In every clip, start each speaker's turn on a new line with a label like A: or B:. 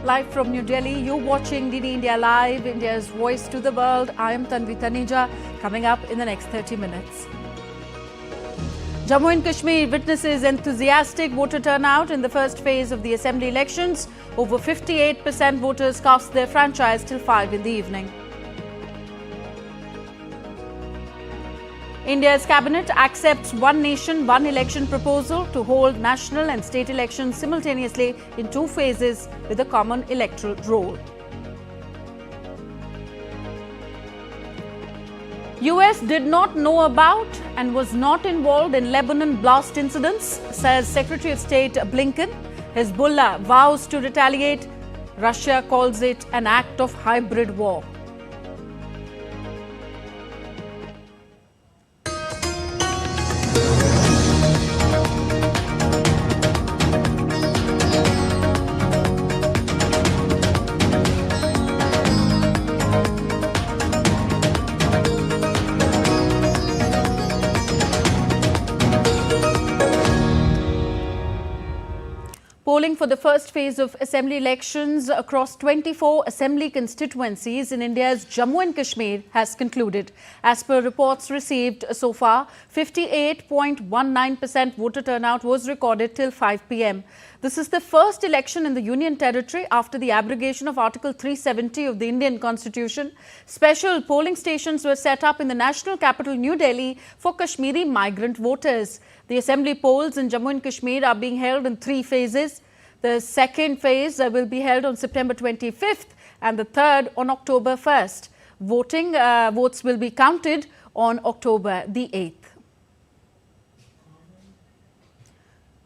A: Live from New Delhi, you're watching DD India Live, India's voice to the world. I am Tanvi Taneja. Coming up in the next 30 minutes. Jammu and Kashmir witnesses enthusiastic voter turnout in the first phase of the assembly elections. Over 58% voters cast their franchise till 5 in the evening. India's cabinet accepts one nation, one election proposal to hold national and state elections simultaneously in 2 phases with a common electoral roll. US did not know about and was not involved in Lebanon blast incidents, says Secretary of State Blinken. Hezbollah vows to retaliate. Russia calls it an act of hybrid war. Polling for the first phase of assembly elections across 24 assembly constituencies in India's Jammu and Kashmir has concluded. As per reports received so far, 58.19% voter turnout was recorded till 5 p.m. This is the first election in the Union Territory after the abrogation of Article 370 of the Indian Constitution. Special polling stations were set up in the national capital, New Delhi, for Kashmiri migrant voters. The assembly polls in Jammu and Kashmir are being held in 3 phases. The second phase will be held on September 25th and the third on October 1st. Votes will be counted on October the 8th.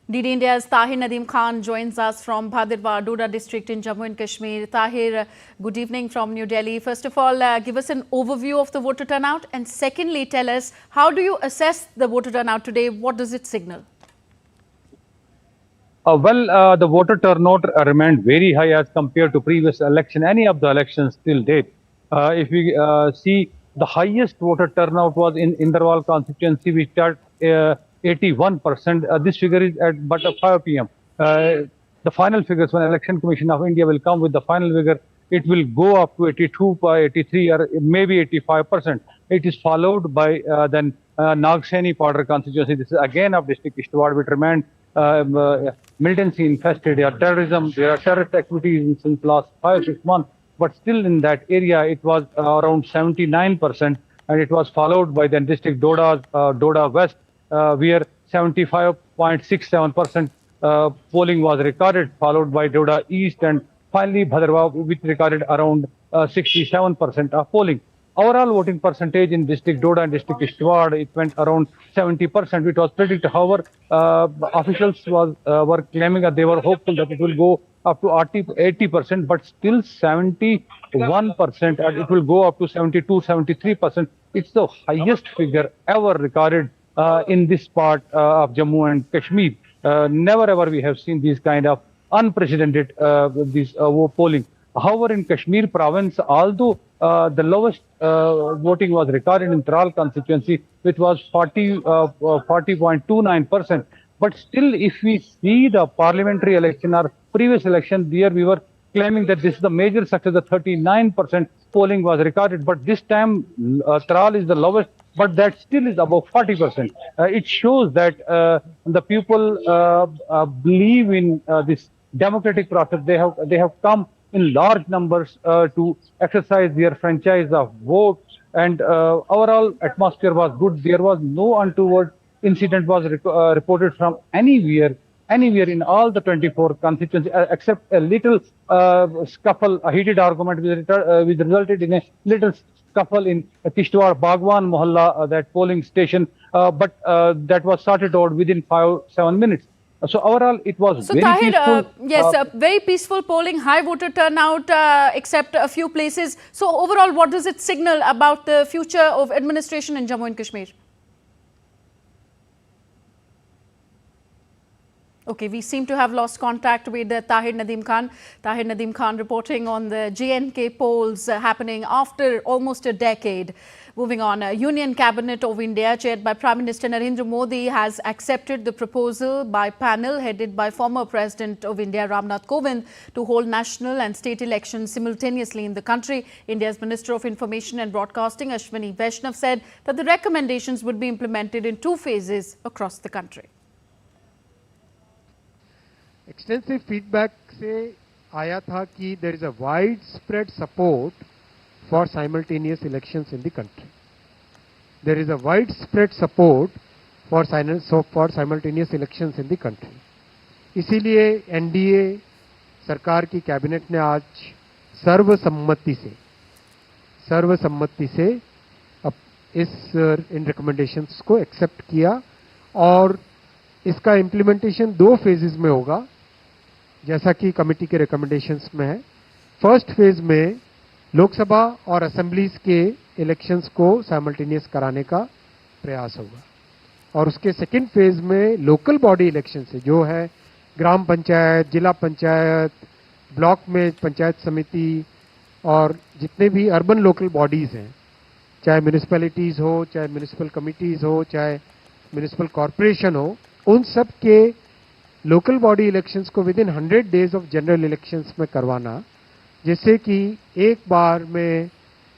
A: DD India's Tahir Nadeem Khan joins us from Bhadirwar, Doordarshan district in Jammu and Kashmir. Tahir, good evening from New Delhi. First of all, give us an overview of the voter turnout, and secondly, tell us, how do you assess the voter turnout today? What does it signal?
B: The voter turnout remained very high as compared to previous election, any of the elections till date. If we see, the highest voter turnout was in Inderwal constituency, which at 81%. This figure is at 5 p.m. The final figures, when Election Commission of India will come with the final figure, it will go up to 82, 83, or maybe 85%. It is followed by then Nagseni Powder constituency. This is again of district Kishtwar, which remained militancy infested. There are terrorism, there are terrorist activities since last 5-6 months. But still in that area, it was around 79%, and it was followed by the district Doda West, where 75.67% polling was recorded, followed by Doda East, and finally Bhadirwar, which recorded around 67% of polling. Overall voting percentage in district Doda and district Kishtwar, it went around 70%, which was predicted. However, officials were claiming that they were hopeful that it will go up to 80%, but still 71%, and it will go up to 72-73%. It's the highest figure ever recorded in this part of Jammu and Kashmir. Never ever we have seen these kind of unprecedented polling. However, in Kashmir province, although the lowest voting was recorded in Tral constituency, which was 40.29%. But still, if we see the parliamentary election or previous election, there we were claiming that this is the major success, the 39% polling was recorded. But this time, Tral is the lowest, but that still is above 40%. It shows that the people believe in this democratic process. They have come in large numbers to exercise their franchise of vote, and overall atmosphere was good. There was no untoward incident was reported from anywhere in all the 24 constituencies, except a little scuffle, a heated argument which resulted in a little scuffle in Kishtwar Bagwan Mohalla, that polling station, but that was sorted out within 5-7 minutes. So overall, it was very peaceful.
A: Yes, very peaceful polling, high voter turnout, except a few places. So overall, what does it signal about the future of administration in Jammu and Kashmir? Okay, we seem to have lost contact with Tahir Nadeem Khan. Tahir Nadeem Khan reporting on the J&K polls happening after almost a decade. Moving on, Union Cabinet of India, chaired by Prime Minister Narendra Modi, has accepted the proposal by panel headed by former President of India, Ramnath Kovind, to hold national and state elections simultaneously in the country. India's Minister of Information and Broadcasting, Ashwini Vaishnav, said that the recommendations would be implemented in 2 phases across the country.
C: Extensive feedback से आया था कि there is a wide spread support for simultaneous elections in the country. There is a wide spread support for simultaneous elections in the country. इसीलिए NDA सरकार की cabinet ने आज सर्वसम्मति से इन रिकमेंडेशंस को एक्सेप्ट किया और इसका इम्प्लीमेंटेशन 2 फेजेस में होगा, जैसा कि कमेटी के रिकमेंडेशंस में है. फर्स्ट फेज में लोकसभा और असेंबलीज के इलेक्शंस को साइमल्टेनियस कराने का प्रयास होगा और उसके सेकंड फेज में लोकल बॉडी इलेक्शन से जो है ग्राम पंचायत, जिला पंचायत, ब्लॉक में पंचायत समिति और जितने भी अर्बन लोकल बॉडीज हैं, चाहे म्यूनिसिपैलिटीज हो, चाहे म्यूनिसिपल कमिटीज हो, चाहे म्यूनिसिपल कॉरपोरेशन हो, उन सब के लोकल बॉडी इलेक्शंस को with in 100 days of general elections में करवाना, जिससे कि एक बार में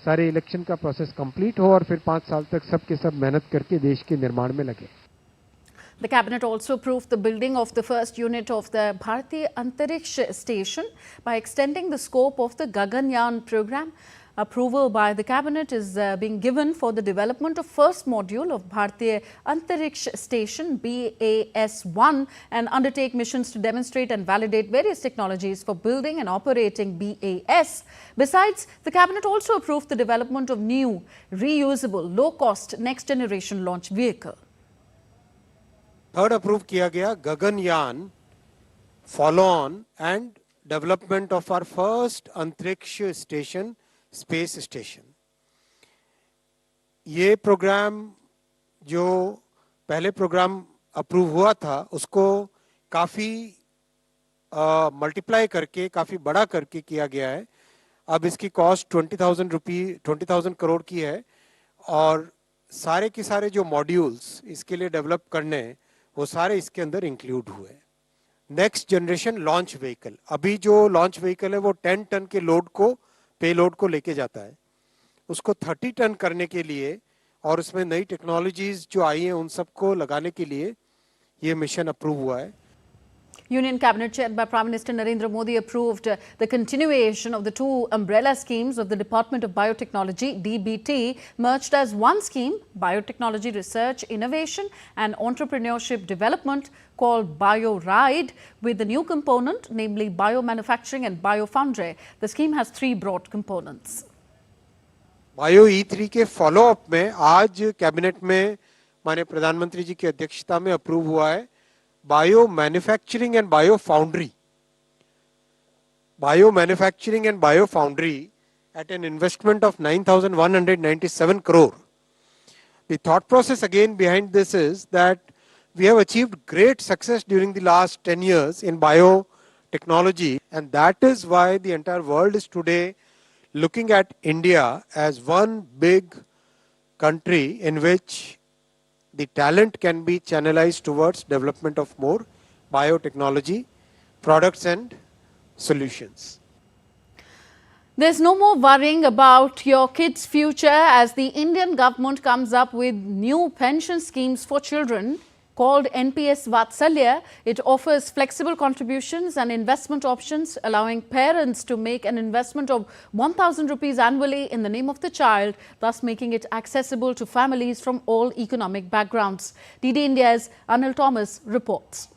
C: सारे इलेक्शन का प्रोसेस कंप्लीट हो और फिर 5 साल तक सब के सब मेहनत करके देश के निर्माण में लगे.
A: The Cabinet also approved the building of the first unit of the Bharati Antariksh Station by extending the scope of the Gaganyaan program. Approval by the Cabinet is being given for the development of first module of Bharatiya Antariksh Station BAS-1 and undertake missions to demonstrate and validate various technologies for building and operating BAS. Besides, the Cabinet also approved the development of new, reusable, low-cost, next-generation launch vehicle.
D: Third approve किया गया Gaganyaan follow on and development of our first Antariksh station, space station. ये program जो पहले programme approve हुआ था उसको काफी multiply करके, काफी बड़ा करके किया गया है. अब इसकी कॉस्ट 20,000 करोड़ की है और सारे के सारे जो मॉड्यूल्स इसके लिए डेवलप करने हैं वो सारे इसके अंदर इंक्लूड हुए. नेक्स्ट जनरेशन लॉन्च व्हीकल, अभी जो लॉन्च व्हीकल है वो 10 टन के लोड को, पे लोड को लेके जाता है, उसको 30 टन करने के लिए और उसमें नई टेक्नोलॉजीज जो आई हैं उन सबको लगाने के लिए ये मिशन अप्रूव हुआ है.
A: Union Cabinet chaired by Prime Minister Narendra Modi approved the continuation of the 2 umbrella schemes of the Department of Biotechnology, DBT, merged as one scheme, Biotechnology Research, Innovation and Entrepreneurship Development, called BioRide, with the new component, namely biomanufacturing and biofoundry. The scheme has 3 broad components.
D: Bio E3 के follow up में आज cabinet में माननीय प्रधानमंत्री जी की अध्यक्षता में approve हुआ है bio manufacturing and bio foundry. Bio manufacturing and bio foundry at an investment of 9,197 crore. The thought process again behind this is that we have achieved great success during the last 10 years in biotechnology, and that is why the entire world is today looking at India as one big country in which the talent can be channelized towards development of more biotechnology products and solutions.
A: There's no more worrying about your kids' future as the Indian government comes up with new pension schemes for children called NPS Vatalia. It offers flexible contributions and investment options, allowing parents to make an investment of 1,000 rupees annually in the name of the child, thus making it accessible to families from all economic backgrounds. DD India's Anil Thomas reports.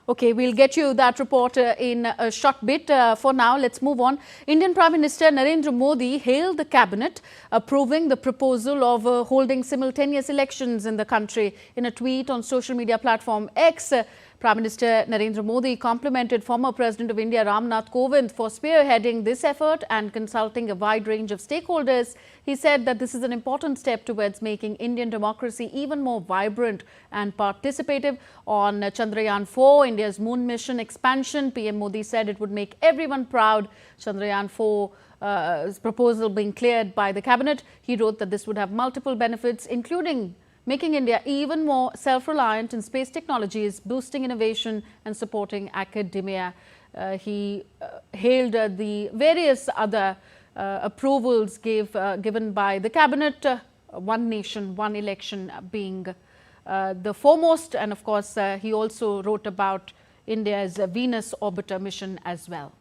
A: Okay, we'll get you that report in a short bit. For now, let's move on. Indian Prime Minister Narendra Modi hailed the cabinet approving the proposal of holding simultaneous elections in the country. In a tweet on social media platform X, Prime Minister Narendra Modi complimented former President of India Ramnath Kovind for spearheading this effort and consulting a wide range of stakeholders. He said that this is an important step towards making Indian democracy even more vibrant and participative. On Chandrayaan-4, India's moon mission expansion, PM Modi said it would make everyone proud. Chandrayaan-4's proposal being cleared by the cabinet. He wrote that this would have multiple benefits, including making India even more self-reliant in space technologies, boosting innovation and supporting academia. He hailed the various other approvals given by the cabinet, one nation, one election being the foremost. And of course, he also wrote about India's Venus orbiter mission as well.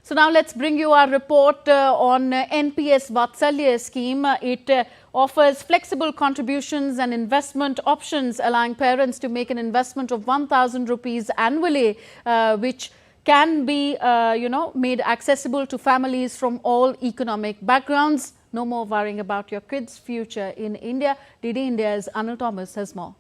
A: So now let's bring you our report on NPS Vatsalya scheme. It offers flexible contributions and investment options, allowing parents to make an investment of 1,000 rupees annually, which can be, made accessible to families from all economic backgrounds. No more worrying about your kids' future in India. DD India's Anil Thomas has more.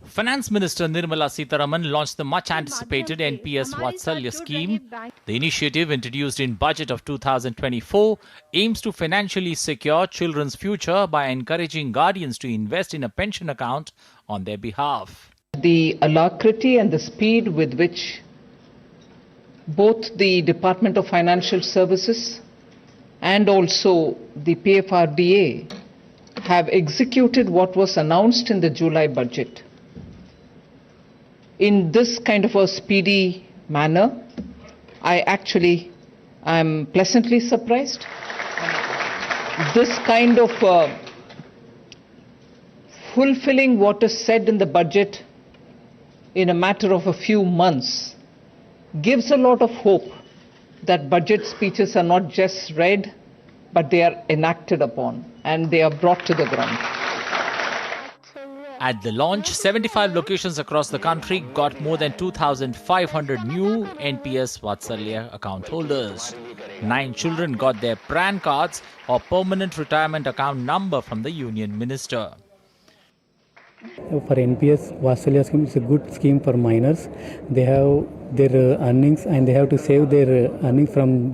E: Finance Minister Nirmala Sitharaman launched the much-anticipated NPS Vatsalya scheme. The initiative, introduced in budget of 2024, aims to financially secure children's future by encouraging guardians to invest in a pension account on their behalf.
F: The alacrity and the speed with which both the Department of Financial Services and also the PFRDA have executed what was announced in the July budget in this kind of a speedy manner, I am pleasantly surprised. This kind of fulfilling what is said in the budget in a matter of a few months gives a lot of hope that budget speeches are not just read, but they are enacted upon and they are brought to the ground.
E: At the launch, 75 locations across the country got more than 2,500 new NPS Vatsalya account holders. 9 children got their PRAN cards or permanent retirement account number from the Union Minister.
G: For NPS Vatsalya scheme, it's a good scheme for minors. They have their earnings and they have to save their earnings from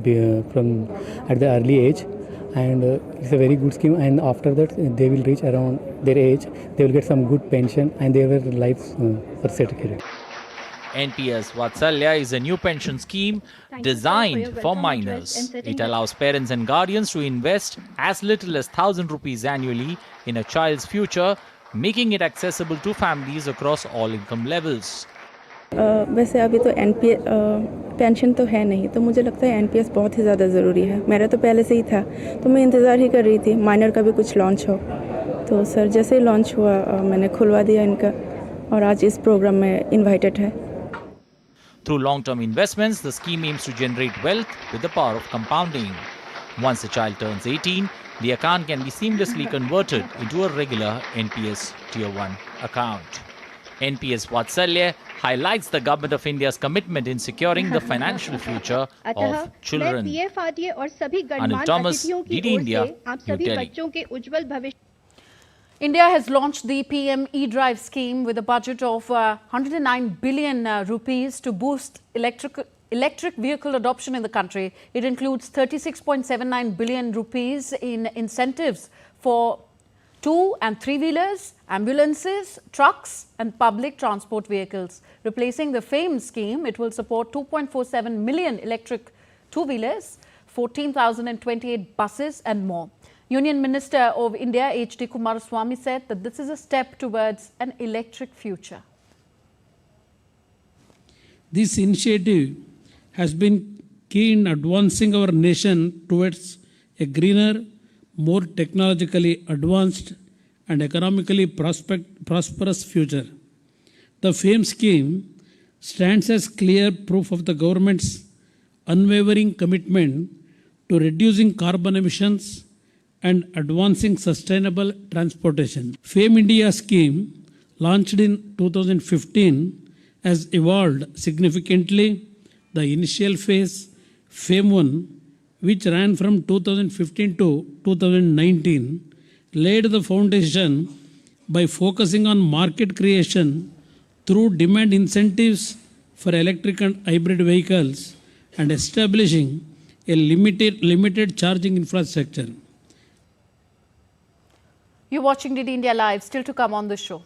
G: at the early age. And it's a very good scheme, and after that they will reach around their age, they will get some good pension and their lives for security.
E: NPS Vatsalya is a new pension scheme designed for minors. It allows parents and guardians to invest as little as 1,000 rupees annually in a child's future, making it accessible to families across all income levels.
H: वैसे अभी तो pension तो है नहीं, तो मुझे लगता है एनपीएस बहुत ही ज़्यादा ज़रूरी है। मेरा तो पहले से ही था, तो मैं इंतज़ार ही कर रही थी माइनर का भी कुछ लॉन्च हो। तो सर जैसे ही लॉन्च हुआ मैंने खुलवा दिया इनका और आज इस प्रोग्राम में इनवाइटेड है।
E: Through long-term investments, the scheme aims to generate wealth with the power of compounding. Once a child turns 18, the account can be seamlessly converted into a regular NPS Tier 1 account. NPS Vatsalya highlights the Government of India's commitment in securing the financial future of children. Anil Thomas, DD India, New Delhi.
A: India has launched the PME Drive scheme with a budget of 109 billion rupees to boost electric vehicle adoption in the country. It includes 36.79 billion rupees in incentives for 2- and 3-wheelers, ambulances, trucks and public transport vehicles. Replacing the FAME scheme, it will support 2.47 million electric 2-wheelers, 14,028 buses and more. Union Minister of India H.D. Kumaraswamy said that this is a step towards an electric future.
I: This initiative has been key in advancing our nation towards a greener, more technologically advanced and economically prosperous future. The FAME scheme stands as clear proof of the government's unwavering commitment to reducing carbon emissions and advancing sustainable transportation. FAME India scheme, launched in 2015, has evolved significantly. The initial phase, FAME 1, which ran from 2015 to 2019, laid the foundation by focusing on market creation through demand incentives for electric and hybrid vehicles and establishing a limited charging infrastructure.
A: You're watching DD India Live. Still to come on the show.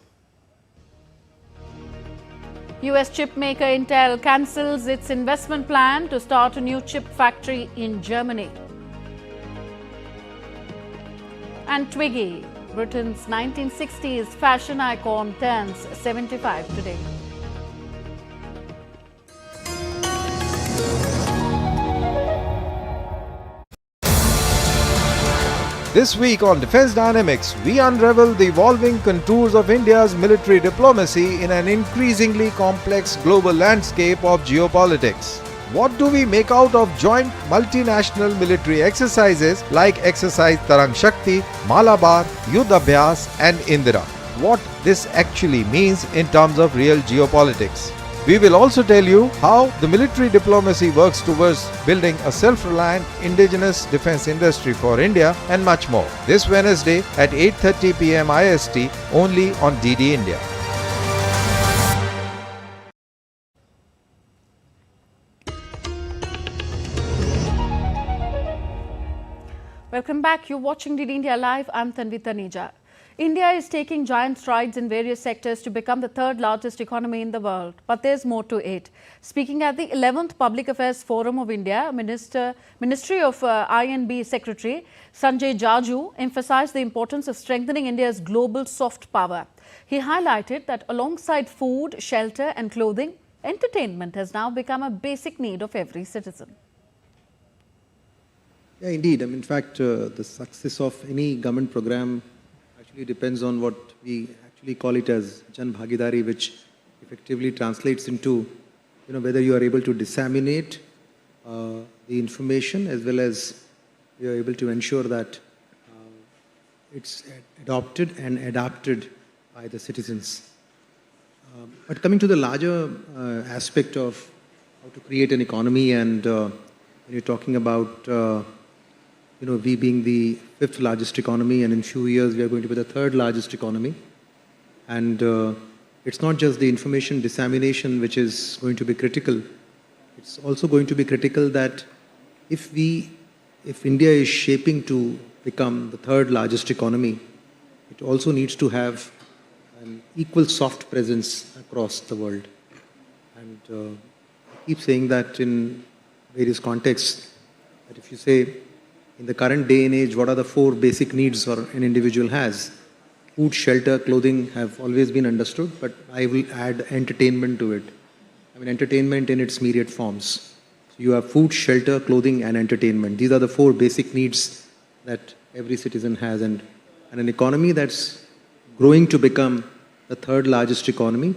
A: US chip maker Intel cancels its investment plan to start a new chip factory in Germany. And Twiggy, Britain's 1960s fashion icon, turns 75 today.
J: This week on Defense Dynamics, we unravel the evolving contours of India's military diplomacy in an increasingly complex global landscape of geopolitics. What do we make out of joint multinational military exercises like Exercise Tarang Shakti, Malabar, Yudh Abhyas and Indira? What this actually means in terms of real geopolitics. We will also tell you how the military diplomacy works towards building a self-reliant indigenous defense industry for India and much more. This Wednesday at 8:30 p.m. IST only on DD India.
A: Welcome back. You're watching DD India Live. I'm Tanvi Taneja. India is taking giant strides in various sectors to become the third largest economy in the world. But there's more to it. Speaking at the 11th Public Affairs Forum of India, Ministry of I&B Secretary Sanjay Jaju emphasized the importance of strengthening India's global soft power. He highlighted that alongside food, shelter and clothing, entertainment has now become a basic need of every citizen.
K: Yeah, indeed. In fact, the success of any government program actually depends on what we actually call it as Jan Bhagidari, which effectively translates into, whether you are able to disseminate the information as well as you are able to ensure that it's adopted and adapted by the citizens. But coming to the larger aspect of how to create an economy, and when you're talking about we being the 5th largest economy, and in few years we are going to be the 3rd largest economy. And it's not just the information dissemination which is going to be critical. It's also going to be critical that if India is shaping to become the 3rd largest economy, it also needs to have an equal soft presence across the world. And I keep saying that in various contexts, that if you say, in the current day and age, what are the 4 basic needs an individual has? Food, shelter, clothing have always been understood, but I will add entertainment to it. Entertainment in its myriad forms. So you have food, shelter, clothing and entertainment. These are the 4 basic needs that every citizen has. And an economy that's growing to become the 3rd largest economy,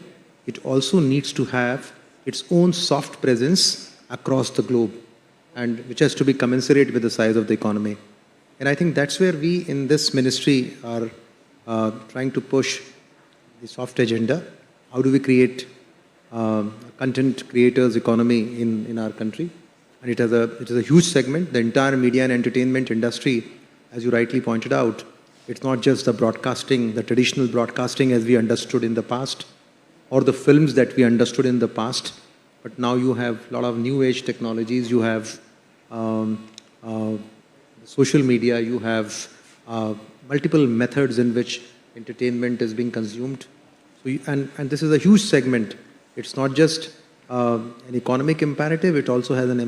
K: it also needs to have its own soft presence across the globe, and which has to be commensurate with the size of the economy. And I think that's where we in this ministry are trying to push the soft agenda. How do we create a content creators economy in our country? And it is a huge segment. The entire media and entertainment industry, as you rightly pointed out, it's not just the broadcasting, the traditional broadcasting as we understood in the past, or the films that we understood in the past, but now you have a lot of new age technologies, you have social media, you have multiple methods in which entertainment is being consumed. So and this is a huge segment. It's not just an economic imperative, it also has an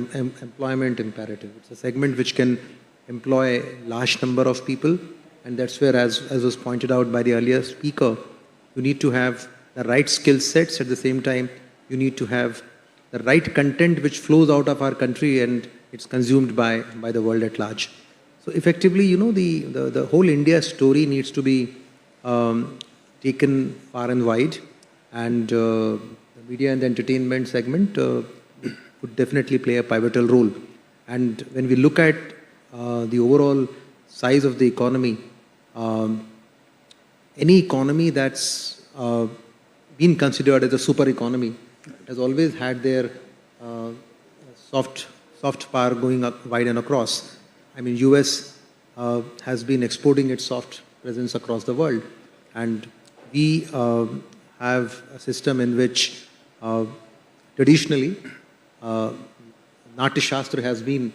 K: employment imperative. It's a segment which can employ a large number of people, and that's where, as was pointed out by the earlier speaker, you need to have the right skill sets. At the same time, you need to have the right content which flows out of our country and it's consumed by the world at large. So effectively, the whole India story needs to be taken far and wide, and the media and the entertainment segment would definitely play a pivotal role. And when we look at the overall size of the economy, any economy that's been considered as a super economy has always had their soft soft power going up wide and across. I mean, US has been exporting its soft presence across the world, and we have a system in which traditionally Natya Shastra has been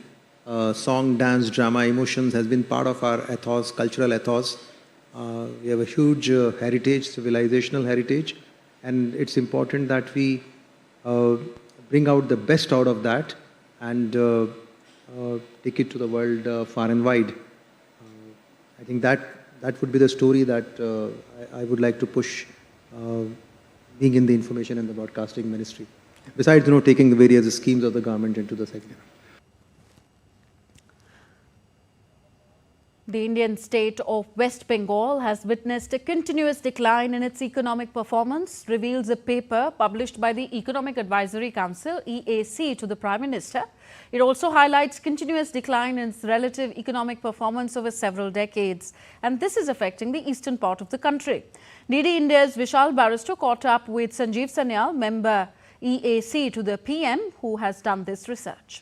K: song, dance, drama, emotions has been part of our ethos, cultural ethos. We have a huge heritage, civilizational heritage, and it's important that we bring out the best out of that and take it to the world far and wide. I think that would be the story that I would like to push, being in the information and the broadcasting ministry. Besides, taking the various schemes of the government into the sector.
A: The Indian state of West Bengal has witnessed a continuous decline in its economic performance, reveals a paper published by the Economic Advisory Council EAC to the Prime Minister. It also highlights continuous decline in its relative economic performance over several decades, and this is affecting the eastern part of the country. DD India's Vishal Barrister caught up with Sanjeev Sanyal, member EAC to the PM, who has done this research.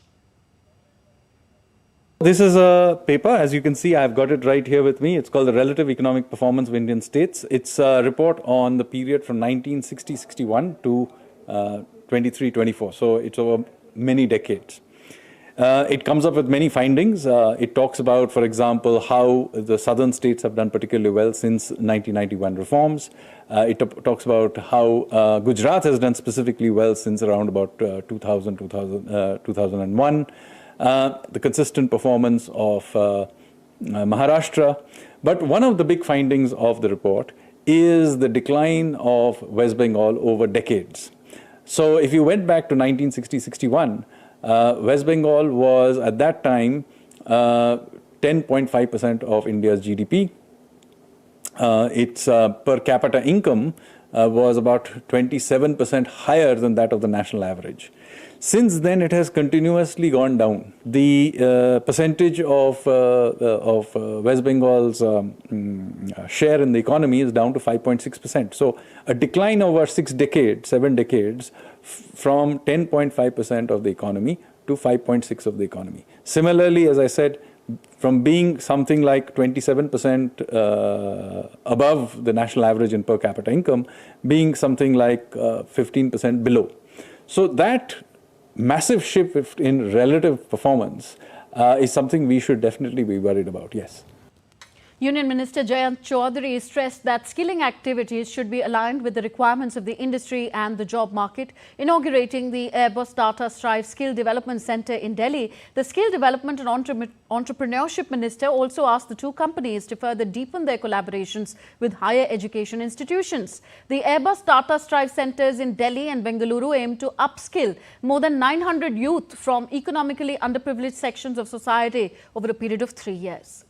L: This is a paper, as you can see, I've got it right here with me. It's called the Relative Economic Performance of Indian States. It's a report on the period from 1960-61 to 23-24. So it's over many decades. It comes up with many findings. It talks about, for example, how the southern states have done particularly well since 1991 reforms. It talks about how Gujarat has done specifically well since around about 2001. The consistent performance of Maharashtra. But one of the big findings of the report is the decline of West Bengal over decades. So if you went back to 1960-61, West Bengal was at that time 10.5% of India's GDP. Its per capita income was about 27% higher than that of the national average. Since then, it has continuously gone down. The percentage of West Bengal's share in the economy is down to 5.6%. So a decline over 7 decades, from 10.5% of the economy to 5.6% of the economy. Similarly, as I said, from being something like 27% above the national average in per capita income, being something like 15% below. So that massive shift in relative performance is something we should definitely be worried about, yes.
A: Union Minister Jayant Chaudhary stressed that skilling activities should be aligned with the requirements of the industry and the job market. Inaugurating the Airbus Tata Strive Skill Development Centre in Delhi, the Skill Development and Entrepreneurship Minister also asked the two companies to further deepen their collaborations with higher education institutions. The Airbus Tata Strive Centres in Delhi and Bengaluru aim to upskill more than 900 youth from economically underprivileged sections of society over a period of 3 years.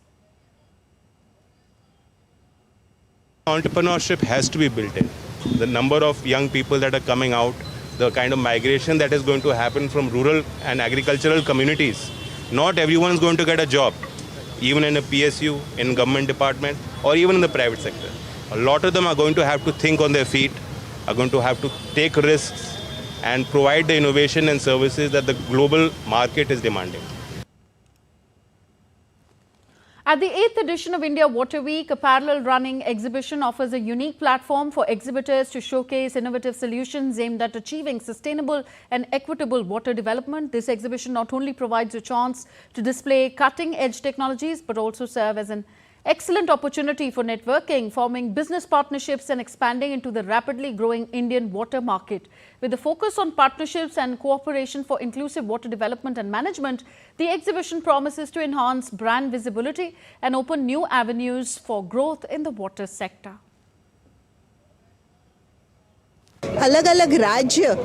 M: Entrepreneurship has to be built in. The number of young people that are coming out, the kind of migration that is going to happen from rural and agricultural communities. Not everyone is going to get a job, even in a PSU, in government department, or even in the private sector. A lot of them are going to have to think on their feet, are going to have to take risks and provide the innovation and services that the global market is demanding.
A: At the 8th edition of India Water Week, a parallel running exhibition offers a unique platform for exhibitors to showcase innovative solutions aimed at achieving sustainable and equitable water development. This exhibition not only provides a chance to display cutting-edge technologies, but also serve as an excellent opportunity for networking, forming business partnerships and expanding into the rapidly growing Indian water market. With a focus on partnerships and cooperation for inclusive water development and management, the exhibition promises to enhance brand visibility and open new avenues for growth in the water sector.
N: अलग-अलग राज्य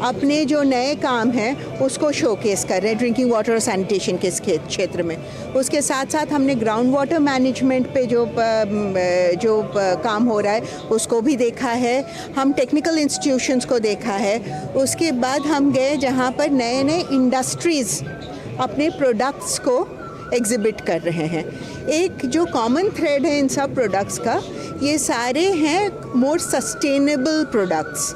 N: अपने जो नए काम हैं उसको showcase कर रहे हैं ड्रिंकिंग वाटर और सैनिटेशन के क्षेत्र में. उसके साथ साथ हमने ग्राउंड वाटर मैनेजमेंट पे जो काम हो रहा है उसको भी देखा है. हम टेक्निकल इंस्टीट्यूशंस को देखा है. उसके बाद हम गए जहाँ पर नए इंडस्ट्रीज़ अपने प्रोडक्ट्स को एग्जिबिट कर रहे हैं. एक जो कॉमन थ्रेड है इन सब प्रोडक्ट्स का, ये सारे हैं more sustainable products.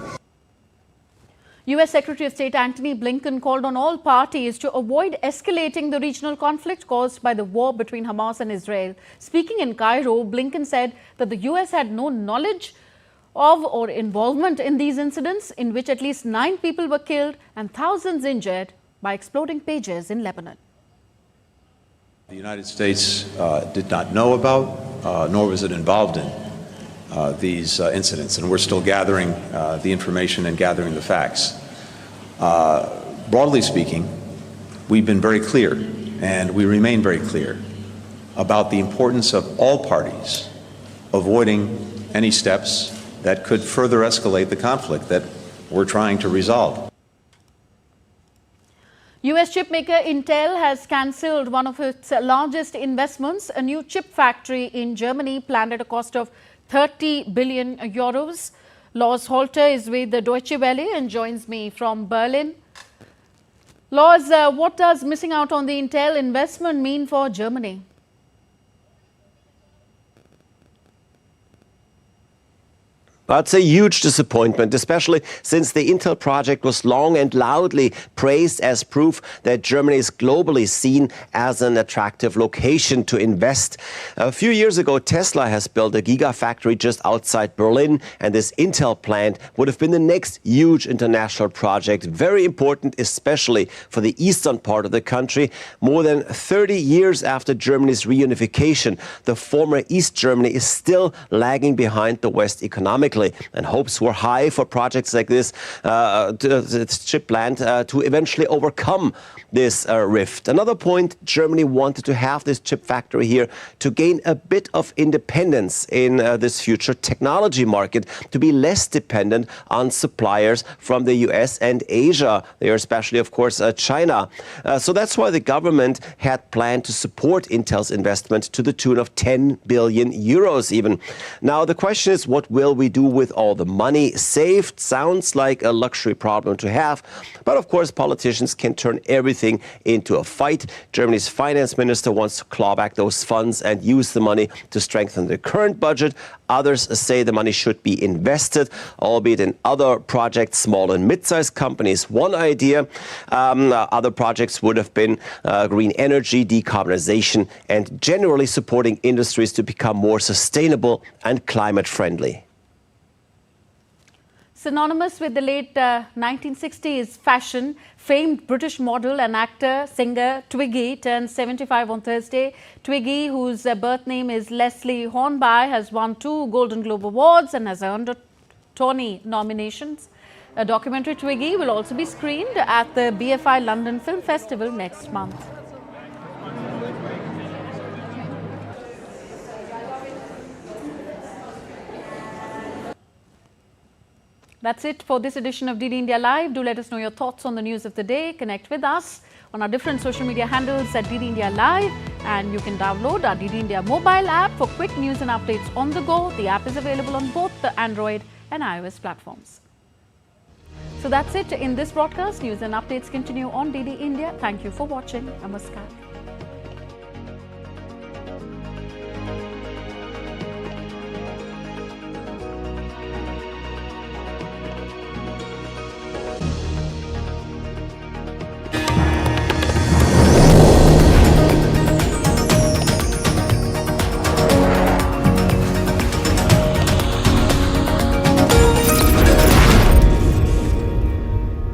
A: US Secretary of State Antony Blinken called on all parties to avoid escalating the regional conflict caused by the war between Hamas and Israel. Speaking in Cairo, Blinken said that the US had no knowledge of or involvement in these incidents, in which at least 9 people were killed and thousands injured by exploding pages in Lebanon.
O: The United States did not know about, nor was it involved in these incidents, and we're still gathering the information and gathering the facts. Broadly speaking, we've been very clear, and we remain very clear, about the importance of all parties avoiding any steps that could further escalate the conflict that we're trying to resolve.
A: US chipmaker Intel has cancelled one of its largest investments, a new chip factory in Germany planned at a cost of 30 billion euros. Lars Holter is with the Deutsche Welle and joins me from Berlin. Lars, what does missing out on the Intel investment mean for Germany?
P: That's a huge disappointment, especially since the Intel project was long and loudly praised as proof that Germany is globally seen as an attractive location to invest. A few years ago, Tesla has built a gigafactory just outside Berlin, and this Intel plant would have been the next huge international project, very important especially for the eastern part of the country. More than 30 years after Germany's reunification, the former East Germany is still lagging behind the West economically. And hopes were high for projects like this chip plant to eventually overcome this rift. Another point, Germany wanted to have this chip factory here to gain a bit of independence in this future technology market, to be less dependent on suppliers from the US and Asia, there especially, of course, China. So that's why the government had planned to support Intel's investment to the tune of 10 billion euros even. Now, the question is, what will we do with all the money saved? Sounds like a luxury problem to have, but of course politicians can turn everything into a fight. Germany's finance minister wants to claw back those funds and use the money to strengthen the current budget. Others say the money should be invested, albeit in other projects, small and mid-sized companies. One idea, other projects would have been green energy, decarbonization, and generally supporting industries to become more sustainable and climate friendly.
A: Synonymous with the late 1960s fashion, famed British model and actor, singer Twiggy turned 75 on Thursday. Twiggy, whose birth name is Leslie Hornby, has won 2 Golden Globe Awards and has earned Tony nominations. A documentary Twiggy will also be screened at the BFI London Film Festival next month. That's it for this edition of DD India Live. Do let us know your thoughts on the news of the day. Connect with us on our different social media handles at DD India Live, and you can download our DD India mobile app for quick news and updates on the go. The app is available on both the Android and iOS platforms. So that's it in this broadcast. News and updates continue on DD India. Thank you for watching. Namaskar.